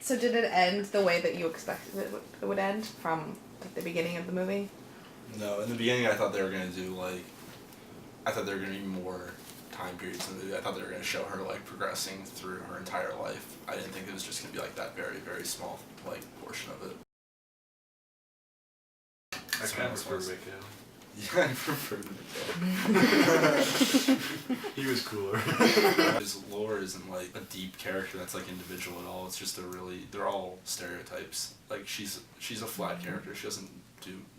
So did it end the way that you expected it would end from like the beginning of the movie? No, in the beginning I thought they were gonna do I thought there were gonna be more time periods in the movie. I thought they were gonna show her progressing through her entire life. I didn't think it was just gonna be that very, very small portion of it. I kind of prefer Mikhail. Yeah, I prefer Mikhail. He was cooler. His lore isn't a deep character that's individual at all. It's just they're all stereotypes. She's a flat character. She doesn't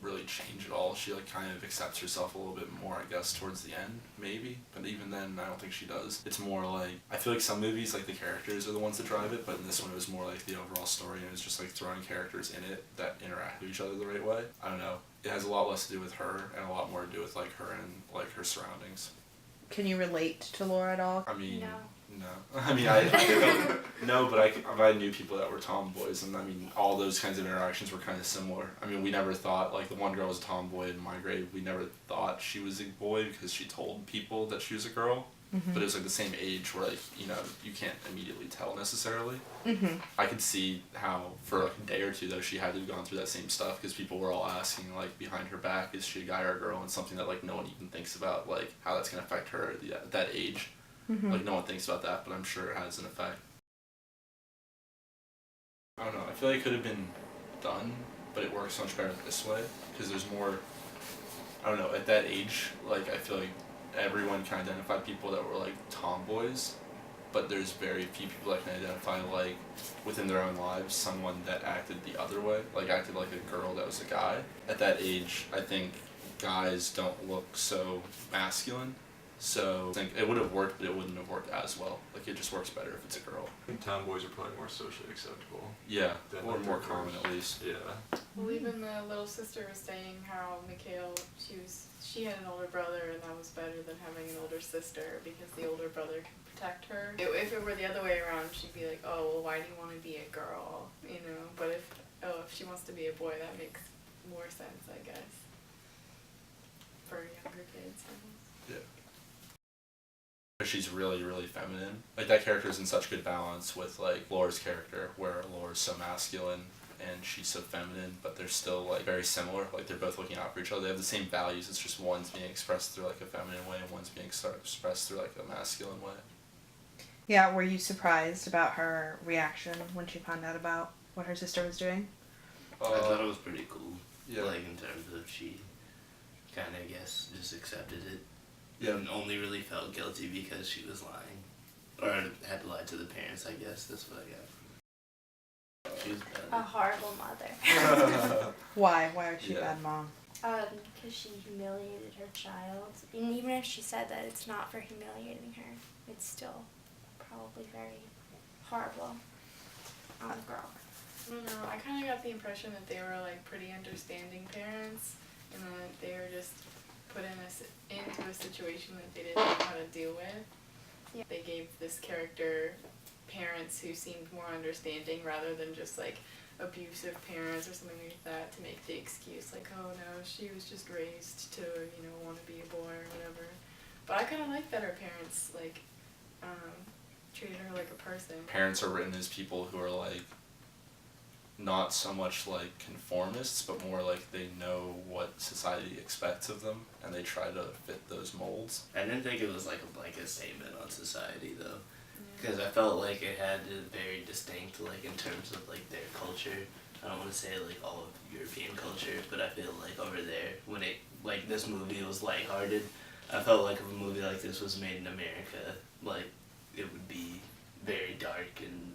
really change at all. She kind of accepts herself a little bit more, I guess, towards the end, maybe. But even then, I don't think she does. It's more I feel some movies, the characters are the ones that drive it, but in this one it was more the overall story, and it was just throwing characters in it that interact with each other the right way. I don't know. It has a lot less to do with her and a lot more to do with her and her surroundings. Can you relate to Laura at all? I mean, No. I mean, I no, but I knew people that were tomboys, and I mean, all those kinds of interactions were kind of similar. I mean, we never thought, the one girl was a tomboy in my grade, we never thought she was a boy because she told people that she was a girl. Mm-hmm. But it was the same age where you can't immediately tell necessarily. Mm-hmm. I could see how for a day or two though she had to have gone through that same stuff because people were all asking behind her back, is she a guy or a girl, and something that no one even thinks about how that's gonna affect her at that age. Mm-hmm. No one thinks about that, but I'm sure it has an effect. I don't know. I feel it could have been done, but it works so much better this way because there's more. I don't know. At that age, I feel everyone can identify people that were tomboys, but there's very few people that can identify within their own lives someone that acted the other way, acted like a girl that was a guy. At that age, I think guys don't look so masculine, so I think it would have worked, but it wouldn't have worked as well. It just works better if it's a girl. I think tomboys are probably more socially acceptable. Yeah, or more common at least. Yeah. Well, even the little sister was saying how Mikhail, she had an older brother, and that was better than having an older sister because the older brother could protect her. If it were the other way around, she'd be like, oh, well, why do you want to be a girl? But if she wants to be a boy, that makes more sense, I guess, for younger kids. Yeah. She's really, really feminine. That character is in such good balance with Laura's character, where Laura's so masculine and she's so feminine, but they're still very similar. They're both looking out for each other. They have the same values. It's just one's being expressed through a feminine way and one's being expressed through a masculine way. Yeah, were you surprised about her reaction when she found out about what her sister was doing? I thought it was pretty cool. Yeah. In terms of she kind of, I guess, just accepted it. Yeah. And only really felt guilty because she was lying. Or had to lie to the parents, I guess. That's what I got. She was bad. A horrible mother. Why? Why was she a Yeah. bad mom? Because she humiliated her child. And even if she said that it's not for humiliating her, it's still probably very horrible on the girl. I don't know, I kind of got the impression that they were pretty understanding parents, and that they were just put into a situation that they didn't know how to deal with. Yeah. They gave this character parents who seemed more understanding rather than just abusive parents or something like that to make the excuse oh no, she was just raised to want to be a boy or whatever. But I kind of like that her parents treated her like a person. Parents are written as people who are not so much conformists, but more they know what society expects of them and they try to fit those molds. I didn't think it was a blanket statement on society though, because I felt it had a very distinct in terms of their culture. I don't want to say all of European culture, but I feel over there when it this movie was lighthearted, I felt if a movie like this was made in America, it would be very dark and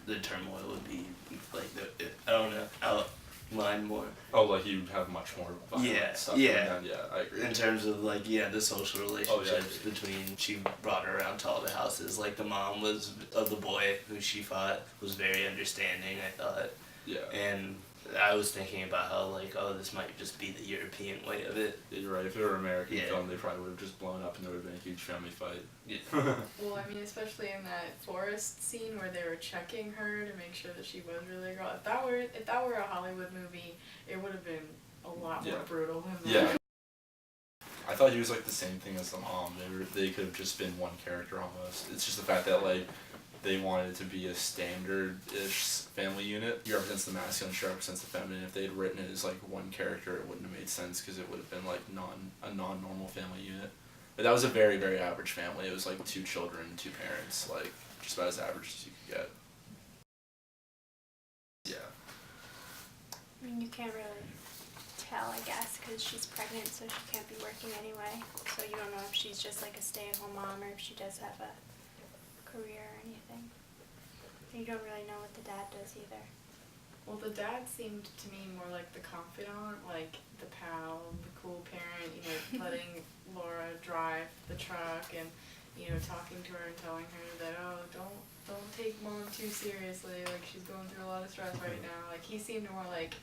the turmoil would be I don't know, outlined more. Oh, you'd have much more violent stuff going down. Yeah, I agree. In terms of the social relationships between, she brought her around to all the houses. The mom of the boy who she fought was very understanding, I thought. Yeah. And I was thinking about how oh, this might just be the European way of it. You're right. If it were an American Yeah. film, they probably would have just blown up and there would have been a huge family fight. Yeah. Well, I mean, especially in that forest scene where they were checking her to make sure that she was really a girl. If that were a Hollywood movie, it would have been a lot more brutal than that. Yeah. I thought he was the same thing as the mom. They could have just been one character almost. It's just the fact that they wanted it to be a standard-ish family unit. He represents the masculine, she represents the feminine. If they had written it as like one character, it wouldn't have made sense because it would have been like a non-normal family unit. But that was a very, very average family. It was like 2 children, 2 parents, like just about as average as you could get. Yeah. I mean, you can't really tell, I guess, because she's pregnant, so she can't be working anyway. So you don't know if she's just like a stay-at-home mom or if she does have a career or anything. You don't really know what the dad does either. Well, the dad seemed to me more like the confidant, like the pal, the cool parent, you know, letting Laura drive the truck and, you know, talking to her and telling her that, oh, don't take mom too seriously, like she's going through a lot of stress right now. Like he seemed more like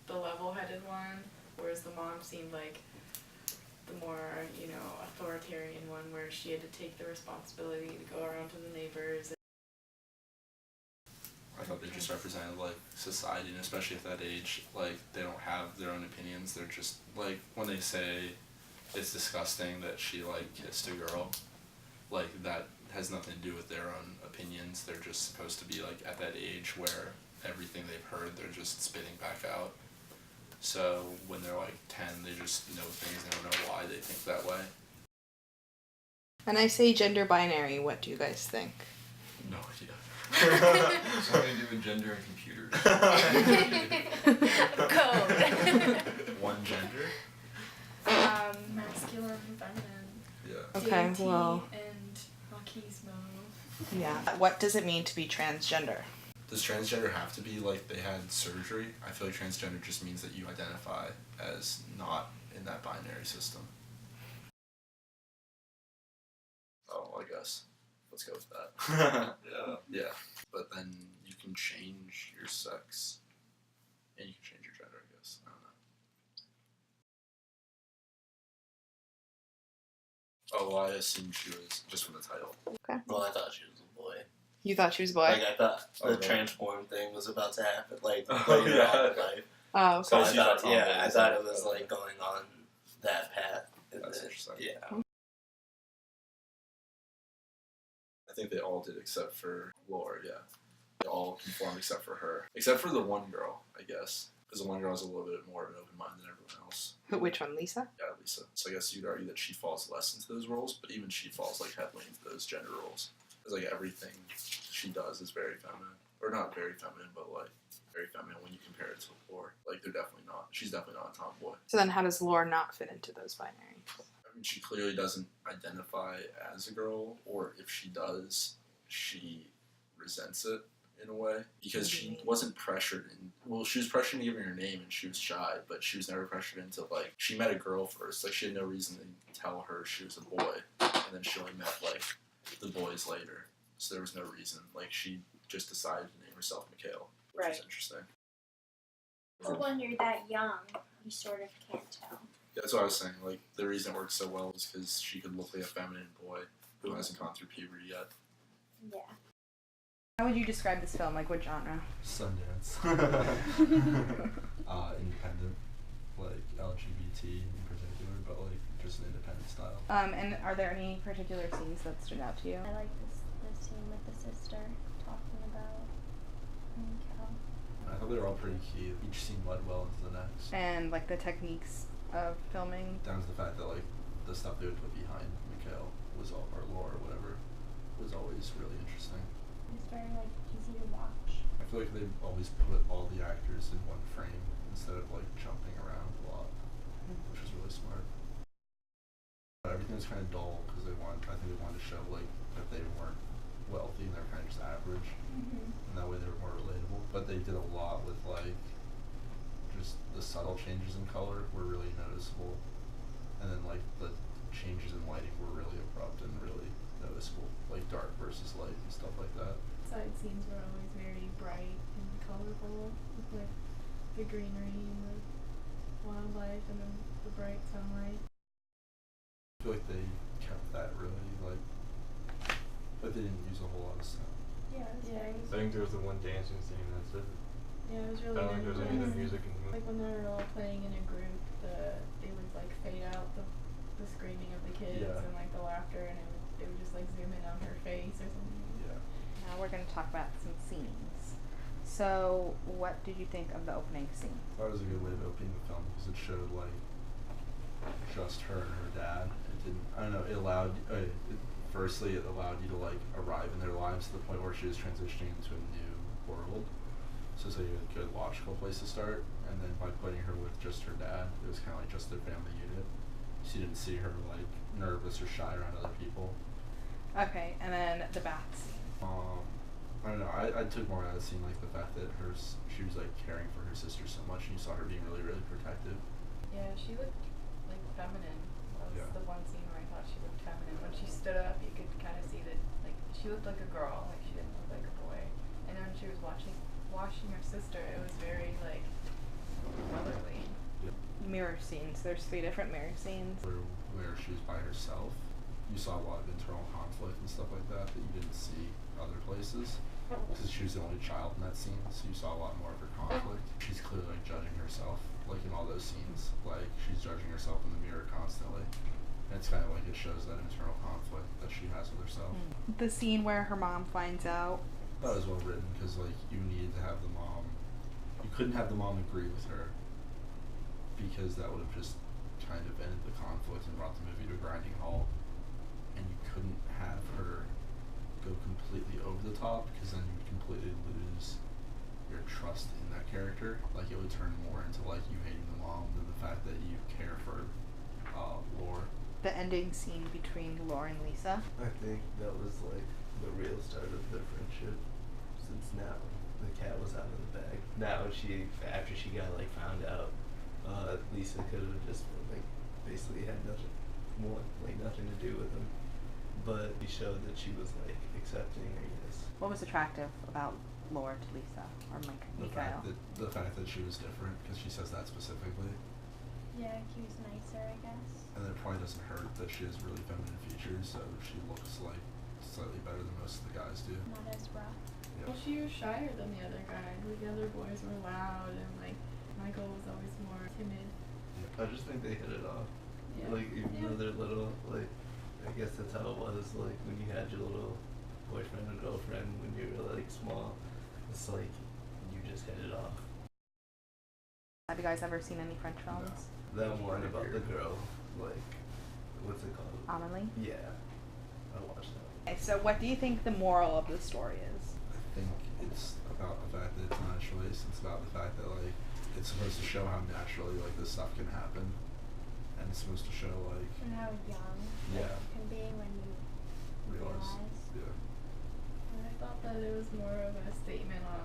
the level-headed one, whereas the mom seemed like the more, you know, authoritarian one where she had to take the responsibility to go around to the neighbors. I thought they just represented like society, and especially at that age, like they don't have their own opinions. They're just like when they say it's disgusting that she like kissed a girl, like that has nothing to do with their own opinions. They're just supposed to be like at that age where everything they've heard they're just spitting back out. So when they're like 10, they just know things, they don't know why they think that way. And I say gender binary, what do you guys think? No idea. Something to do with gender and computers. Code. One gender? Masculine and feminine. Yeah. Okay, Deity well, and machismo. yeah. What does it mean to be transgender? Does transgender have to be like they had surgery? I feel like transgender just means that you identify as not in that binary system. Oh, I guess. Let's go with that. Yeah. Yeah. But then you can change your sex. And you can change your gender, I guess. I don't know. Oh, well, I assumed she was just from the title. Well, I thought she was a boy. You thought she was a boy? Like I thought the Okay. transform thing was about to happen, like Oh, later yeah. on in life. Oh, okay. So I So you thought, thought yeah, Tomboy I was thought like- it was like going on that path. And That's then- interesting. Yeah. I think they all did except for Laura, yeah. They all conformed except for her. Except for the one girl, I guess. Because the one girl is a little bit more of an open mind than everyone else. Which one, Lisa? Yeah, Lisa. So I guess you'd argue that she falls less into those roles, but even she falls like heavily into those gender roles. Because like everything she does is very feminine. Or not very feminine, but like very feminine when you compare it to Laura. Like they're definitely not. She's definitely not a tomboy. So then how does Laura not fit into those binaries? I mean, she clearly doesn't identify as a girl, or if she does, she resents it in a way. Because she wasn't pressured in, well, she was pressured into giving her name and she was shy, but she was never pressured into, like, she met a girl first. Like, she had no reason to tell her she was a boy, and then she only met, like, the boys later. So there was no reason. Like, she just decided to name herself Mikhail, which was interesting. But when you're that young, you sort of can't tell. Yeah, that's what I was saying. Like, the reason it worked so well is because she could look like a feminine boy who hasn't gone through puberty yet. Yeah. How would you describe this film? Like, what genre? Sundance. Independent. Like LGBT in particular, but like just an independent style. And are there any particular scenes that stood out to you? I like this scene with the sister talking about Cal. I thought they were all pretty key. Each scene led well into the next. And, like, the techniques of filming? Down to the fact that like the stuff they would put behind Mikhail was all, or Laura or whatever, was always really interesting. It's very like easy to watch. I feel like they always put all the actors in one frame instead of like jumping around a lot, which was really smart. But everything was kind of dull because I think they wanted to show like that they weren't wealthy and they were kind of just average, and that way they were more relatable. But they did a lot with like just the subtle changes in color were really noticeable, and then like the changes in lighting were really abrupt and really noticeable, like dark versus light and stuff like that. Side scenes were always very bright and colorful, with like the greenery and the wildlife and then the bright sunlight. I feel like they kept that really like they didn't use a whole lot of sound. Yeah, I think there was the one dancing scene, that's it. Yeah, it was I really don't think there was any other good. music in the movie. Like when they were all playing in a group, it would like fade out the screaming of the kids Yeah. and like the laughter, and it would just like zoom in on her face or something. Yeah. Now we're going to talk about some scenes. So, what did you think of the opening scene? I thought it was a good way of opening the film because it showed like just her and her dad. It didn't. I don't know. It allowed. Firstly, it allowed you to like arrive in their lives to the point where she was transitioning into a new world. So it's like a good logical place to start. And then by putting her with just her dad, it was kind of like just their family unit. So you didn't see her like nervous or shy around other people. Okay, and then the bath scene. I don't know. I took more out of the scene like the fact that she was like caring for her sister so much, and you saw her being really, really protective. Yeah, she looked like feminine. That was Yeah. the one scene where I thought she looked feminine. When she stood up, you could kind of see that like she looked like a girl, like she didn't look like a boy. And then when she was washing her sister, it was very like motherly. Mirror scenes. There's 3 different mirror scenes. Where she was by herself, you saw a lot of internal conflict and stuff like that you didn't see other places. Because she was the only child in that scene, so you saw a lot more of her conflict. She's clearly like judging herself, like in all those scenes. Like she's judging herself in the mirror constantly. And it's kind of like it shows that internal conflict that she has with herself. The scene where her mom finds out. That was well written because like you needed to have the mom. You couldn't have the mom agree with her because that would have just kind of ended the conflict and brought the movie to a grinding halt. And you couldn't have her go completely over the top because then you would completely lose your trust in that character. Like it would turn more into like you hating the mom than the fact that you care for Lore. The ending scene between Laura and Lisa. I think that was like the real start of their friendship. Since now the cat was out of the bag. Now after she got like found out, Lisa could have just like basically had nothing to do with him. But he showed that she was like accepting, I guess. What was attractive about Laura to Lisa or Mikhail? The fact that she was different, because she says that specifically. Yeah, he was nicer, I guess. And it probably doesn't hurt that she has really feminine features, so she looks like slightly better than most of the guys do. Not as rough. Yeah. Well, she was shyer than the other guy. Like, the other boys were loud, and like Michael was always more timid. I just think they hit it off. Yeah. Like even though they're little, like I guess that's how it was. Like when you had your little boyfriend or girlfriend when you were like small, it's like you just hit it off. Have you guys ever seen any French films? That one about the girl, like what's it called? Amelie? Yeah, I watched that. Okay, so what do you think the moral of the story is? I think it's about the fact that it's not a choice. It's about the fact that like it's supposed to show how naturally like this stuff can happen, and it's supposed to show like And how young Yeah. you can be when you realize. realize. Yeah. And I thought that it was more of a statement on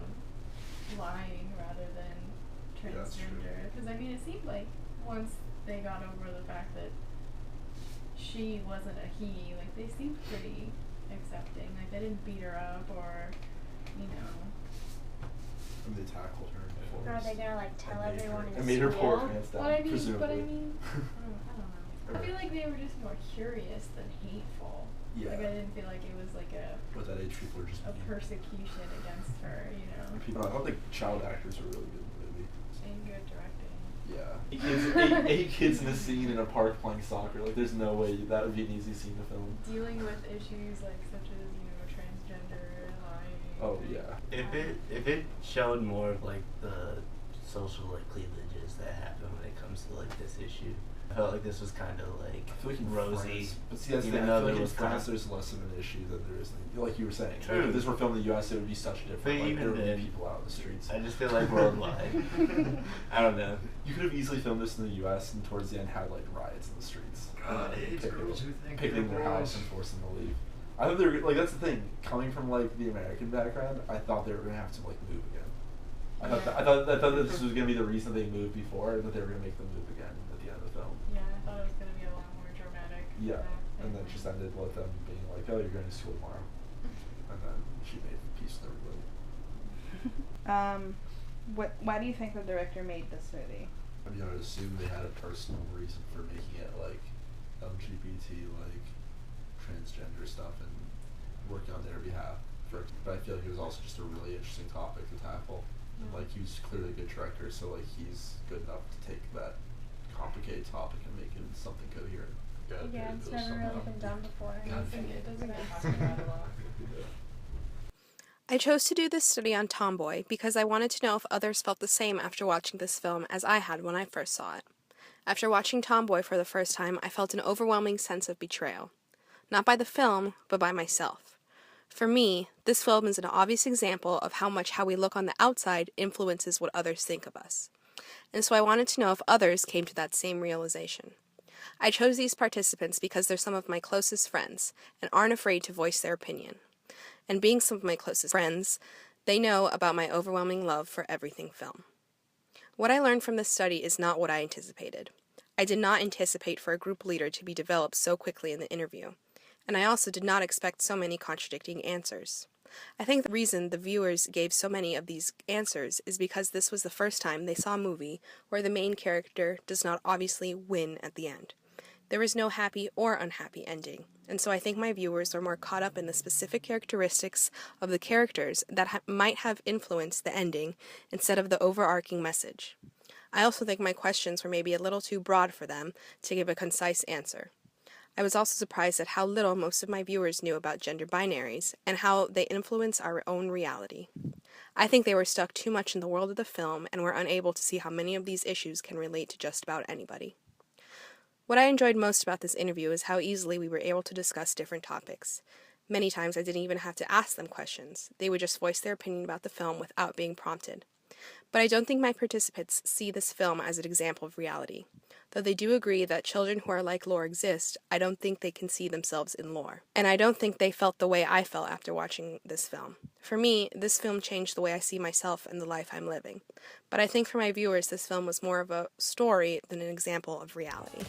lying rather than Yeah, that's true. transgender. Because I mean, it seemed like once they got over the fact that she wasn't a he, like they seemed pretty accepting. Like they didn't beat her up or, you know. And they tackled her. Or are they gonna like tell And made everyone her- in and made her pull her school? pants down, But I mean, presumably. I don't know. I feel like they were just more curious than hateful. Yeah. Like I didn't feel like it was like a With that age, people are just a mean. persecution against her, you know. People, I don't think child actors are really good in the movie. And good directing. Yeah. Eight kids in a scene in a park playing soccer. Like, there's no way that would be an easy scene to film. Dealing with issues like such as, you know, transgender, lying. Oh yeah. If it showed more of like the social like cleavages that happen when it comes to like this issue, I felt like this was kind of like I feel like in rosy. France, but see, that's the even thing. I though feel there like in was France, con- there's less of an issue than there is, like you were saying. True. Like, if this were filmed in the U.S., it would be such a different. But Like, even there would then, be people out in the streets. I just feel like worldwide. I don't know. You could have easily filmed this in the U.S. and towards the end had like riots in the streets. Picketing their house and forcing them to leave. I thought they were like that's the thing. Coming from like the American background, I thought they were gonna have to like move again. I thought that this was gonna be the reason they moved before, and that they were gonna make them move again at the end of the film. Yeah, I thought it was gonna be a lot more dramatic. Yeah, than and then that. just ended with them being like, "Oh, you're going to school tomorrow," and then she made peace with everybody. Why do you think the director made this movie? I mean, I would assume they had a personal reason for making it like LGBT, like transgender stuff, and working on their behalf. But I feel like it was also just a really interesting topic to tackle. And, like he's clearly a good director, so like he's good enough to take that complicated topic and make it into something coherent. Yeah, it's never really been done before. It doesn't get talked about a lot. I chose to do this study on Tomboy because I wanted to know if others felt the same after watching this film as I had when I first saw it. After watching Tomboy for the first time, I felt an overwhelming sense of betrayal. Not by the film, but by myself. For me, this film is an obvious example of how much how we look on the outside influences what others think of us. And so I wanted to know if others came to that same realization. I chose these participants because they're some of my closest friends and aren't afraid to voice their opinion. And being some of my closest friends, they know about my overwhelming love for everything film. What I learned from this study is not what I anticipated. I did not anticipate for a group leader to be developed so quickly in the interview, and I also did not expect so many contradicting answers. I think the reason the viewers gave so many of these answers is because this was the first time they saw a movie where the main character does not obviously win at the end. There is no happy or unhappy ending, and so I think my viewers were more caught up in the specific characteristics of the characters that might have influenced the ending instead of the overarching message. I also think my questions were maybe a little too broad for them to give a concise answer. I was also surprised at how little most of my viewers knew about gender binaries and how they influence our own reality. I think they were stuck too much in the world of the film and were unable to see how many of these issues can relate to just about anybody. What I enjoyed most about this interview is how easily we were able to discuss different topics. Many times I didn't even have to ask them questions. They would just voice their opinion about the film without being prompted. But I don't think my participants see this film as an example of reality. Though they do agree that children who are like Lore exist, I don't think they can see themselves in Lore. And I don't think they felt the way I felt after watching this film. For me, this film changed the way I see myself and the life I'm living. But I think for my viewers, this film was more of a story than an example of reality.